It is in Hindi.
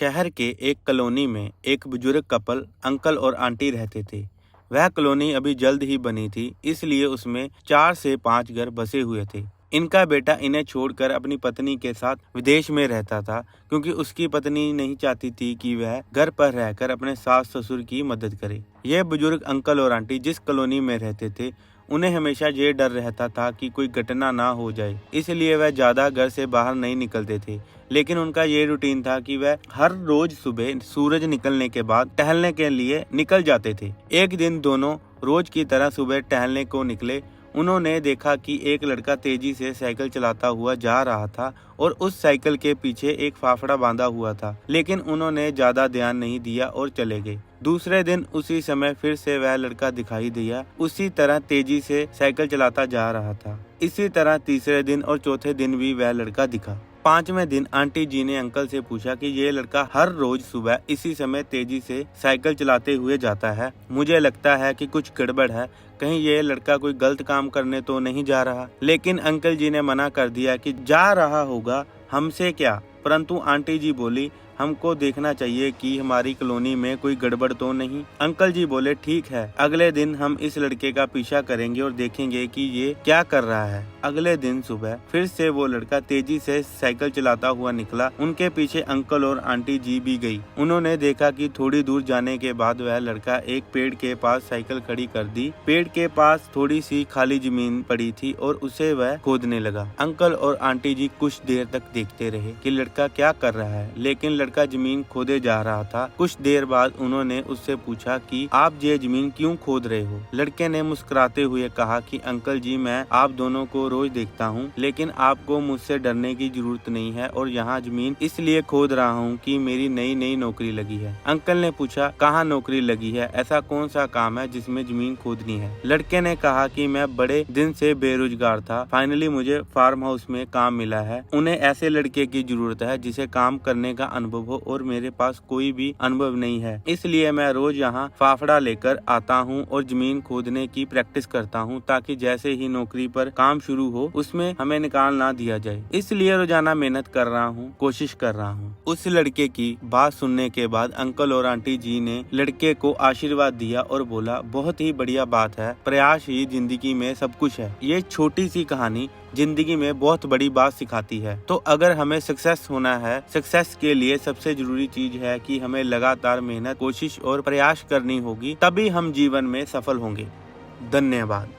शहर के एक कॉलोनी में एक बुजुर्ग कपल अंकल और आंटी रहते थे। वह कॉलोनी अभी जल्द ही बनी थी, इसलिए उसमें 4 से 5 घर बसे हुए थे। इनका बेटा इन्हें छोड़कर अपनी पत्नी के साथ विदेश में रहता था, क्योंकि उसकी पत्नी नहीं चाहती थी कि वह घर पर रहकर अपने सास ससुर की मदद करे। यह बुजुर्ग अंकल और आंटी जिस कॉलोनी में रहते थे, उन्हें हमेशा ये डर रहता था कि कोई घटना ना हो जाए, इसलिए वह ज्यादा घर से बाहर नहीं निकलते थे। लेकिन उनका ये रूटीन था कि वह हर रोज सुबह सूरज निकलने के बाद टहलने के लिए निकल जाते थे। एक दिन दोनों रोज की तरह सुबह टहलने को निकले। उन्होंने देखा कि एक लड़का तेजी से साइकिल चलाता हुआ जा रहा था और उस साइकिल के पीछे एक फाफड़ा बांधा हुआ था, लेकिन उन्होंने ज्यादा ध्यान नहीं दिया और चले गए। दूसरे दिन उसी समय फिर से वह लड़का दिखाई दिया, उसी तरह तेजी से साइकिल चलाता जा रहा था। इसी तरह तीसरे दिन और चौथे दिन भी वह लड़का दिखा। 5वें दिन आंटी जी ने अंकल से पूछा कि ये लड़का हर रोज सुबह इसी समय तेजी से साइकिल चलाते हुए जाता है। मुझे लगता है कि कुछ गड़बड़ है, कहीं ये लड़का कोई गलत काम करने तो नहीं जा रहा। लेकिन अंकल जी ने मना कर दिया कि जा रहा होगा, हमसे क्या। परंतु आंटी जी बोली, हमको देखना चाहिए कि हमारी कॉलोनी में कोई गड़बड़ तो नहीं। अंकल जी बोले, ठीक है, अगले दिन हम इस लड़के का पीछा करेंगे और देखेंगे कि ये क्या कर रहा है। अगले दिन सुबह फिर से वो लड़का तेजी से साइकिल चलाता हुआ निकला। उनके पीछे अंकल और आंटी जी भी गई। उन्होंने देखा कि थोड़ी दूर जाने के बाद वह लड़का एक पेड़ के पास साइकिल खड़ी कर दी। पेड़ के पास थोड़ी सी खाली जमीन पड़ी थी और उसे वह खोदने लगा। अंकल और आंटी जी कुछ देर तक देखते रहे कि लड़का क्या कर रहा है, लेकिन लड़का जमीन खोदे जा रहा था। कुछ देर बाद उन्होंने उससे पूछा कि आप ये जमीन क्यों खोद रहे हो। लड़के ने मुस्कुराते हुए कहा कि अंकल जी, मैं आप दोनों को रोज देखता हूँ, लेकिन आपको मुझसे डरने की जरूरत नहीं है और यहाँ जमीन इसलिए खोद रहा हूँ कि मेरी नई नई नौकरी लगी है। अंकल ने पूछा, कहाँ नौकरी लगी है, ऐसा कौन सा काम है जिसमें जमीन खोदनी है। लड़के ने कहा कि मैं बड़े दिन से बेरोजगार था, फाइनली मुझे फार्म हाउस में काम मिला है। उन्हें ऐसे लड़के की जरूरत है जिसे काम करने का अनुभव हो और मेरे पास कोई भी अनुभव नहीं है, इसलिए मैं रोज यहाँ फाफड़ा लेकर आता हूँ और जमीन खोदने की प्रैक्टिस करता हूँ, ताकि जैसे ही नौकरी पर काम शुरू हो उसमें हमें निकाल ना दिया जाए। इसलिए रोजाना मेहनत कर रहा हूँ, कोशिश कर रहा हूँ। उस लड़के की बात सुनने के बाद अंकल और आंटी जी ने लड़के को आशीर्वाद दिया और बोला, बहुत ही बढ़िया बात है, प्रयास ही जिंदगी में सब कुछ है। ये छोटी सी कहानी जिंदगी में बहुत बड़ी बात सिखाती है। तो अगर हमें सक्सेस होना है, सक्सेस के लिए सबसे जरूरी चीज है कि हमें लगातार मेहनत, कोशिश और प्रयास करनी होगी, तभी हम जीवन में सफल होंगे। धन्यवाद।